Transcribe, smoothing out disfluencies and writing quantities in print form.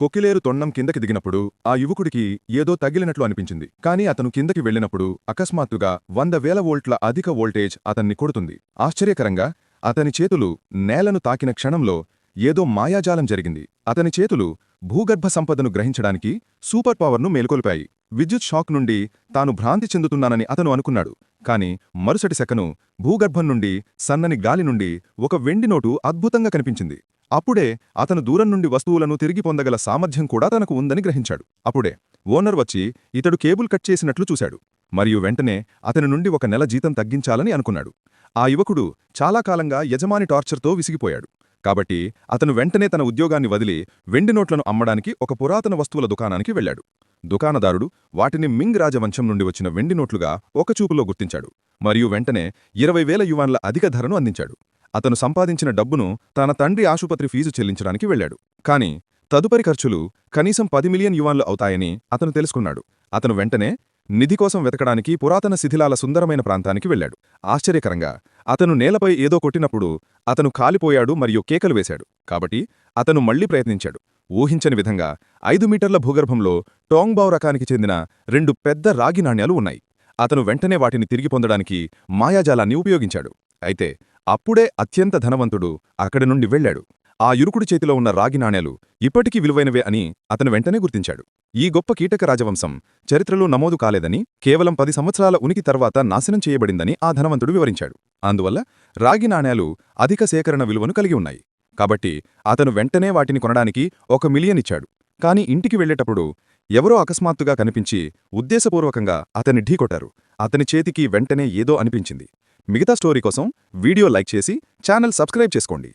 కొక్కిలేరు తొండం కిందకి దిగినప్పుడు ఆ యువకుడికి ఏదో తగిలినట్లు అనిపించింది. కాని అతను కిందకి వెళ్లినప్పుడు అకస్మాత్తుగా 100,000 వోల్ట్ల అధిక వోల్టేజ్ అతన్ని కొడుతుంది. ఆశ్చర్యకరంగా అతని చేతులు నేలను తాకిన క్షణంలో ఏదో మాయాజాలం జరిగింది. అతని చేతులు భూగర్భ సంపదను గ్రహించడానికి సూపర్ పవర్ను మేల్కొల్పాయి. విద్యుత్ షాక్ నుండి తాను భ్రాంతి చెందుతున్నానని అతను అనుకున్నాడు. కాని మరుసటి సెకను భూగర్భం నుండి సన్నని గాలి నుండి ఒక వెండి నోటు అద్భుతంగా కనిపించింది. అప్పుడే అతను దూరం నుండి వస్తువులను తిరిగి పొందగల సామర్థ్యం కూడా తనకు ఉందని గ్రహించాడు. అప్పుడే ఓనర్ వచ్చి ఇతడు కేబుల్ కట్ చేసినట్లు చూశాడు. మరియు వెంటనే అతని నుండి 1 నెల జీతం తగ్గించాలని అనుకున్నాడు. ఆ యువకుడు చాలా కాలంగా యజమాని టార్చర్తో విసిగిపోయాడు. కాబట్టి అతను వెంటనే తన ఉద్యోగాన్ని వదిలి వెండి నోట్లను అమ్మడానికి ఒక పురాతన వస్తువుల దుకాణానికి వెళ్లాడు. దుకాణదారుడు వాటిని మింగ్ రాజవంశం నుండి వచ్చిన వెండి నోట్లుగా ఒకచూపులో గుర్తించాడు. మరియు వెంటనే 20,000 యువాన్ల అధిక ధరను అందించాడు. అతను సంపాదించిన డబ్బును తన తండ్రి ఆసుపత్రి ఫీజు చెల్లించడానికి వెళ్లాడు. కాని తదుపరి ఖర్చులు కనీసం 10 మిలియన్ యువాన్లు అవుతాయని అతను తెలుసుకున్నాడు. అతను వెంటనే నిధి కోసం వెతకడానికి పురాతన శిథిలాల సుందరమైన ప్రాంతానికి వెళ్లాడు. ఆశ్చర్యకరంగా అతను నేలపై ఏదో కొట్టినప్పుడు అతను కాలిపోయాడు మరియు కేకలు వేశాడు. కాబట్టి అతను మళ్లీ ప్రయత్నించాడు. ఊహించని విధంగా 5 మీటర్ల భూగర్భంలో టోంగ్బావ్ రకానికి చెందిన 2 పెద్ద రాగి నాణ్యాలు ఉన్నాయి. అతను వెంటనే వాటిని తిరిగి పొందడానికి మాయాజాలాన్ని ఉపయోగించాడు. అయితే అప్పుడే అత్యంత ధనవంతుడు అక్కడి నుండి వెళ్లాడు. ఆ యువకుడి చేతిలో ఉన్న రాగి నాణేలు ఇప్పటికీ విలువైనవే అని అతను వెంటనే గుర్తించాడు. ఈ గొప్ప కీటక రాజవంశం చరిత్రలో నమోదు కాలేదని, కేవలం 10 సంవత్సరాల ఉనికి తర్వాత నాశనం చేయబడిందని ఆ ధనవంతుడు వివరించాడు. అందువల్ల రాగి నాణేలు అధిక సేకరణ విలువను కలిగి ఉన్నాయి. కాబట్టి అతను వెంటనే వాటిని కొనడానికి 1 మిలియన్ ఇచ్చాడు. కాని ఇంటికి వెళ్లేటప్పుడు ఎవరో అకస్మాత్తుగా కనిపించి ఉద్దేశపూర్వకంగా అతన్ని ఢీకొట్టారు. అతని చేతికి వెంటనే ఏదో అనిపించింది. మిగతా స్టోరీ కోసం వీడియో లైక్ చేసి ఛానల్ సబ్స్క్రైబ్ చేసుకోండి.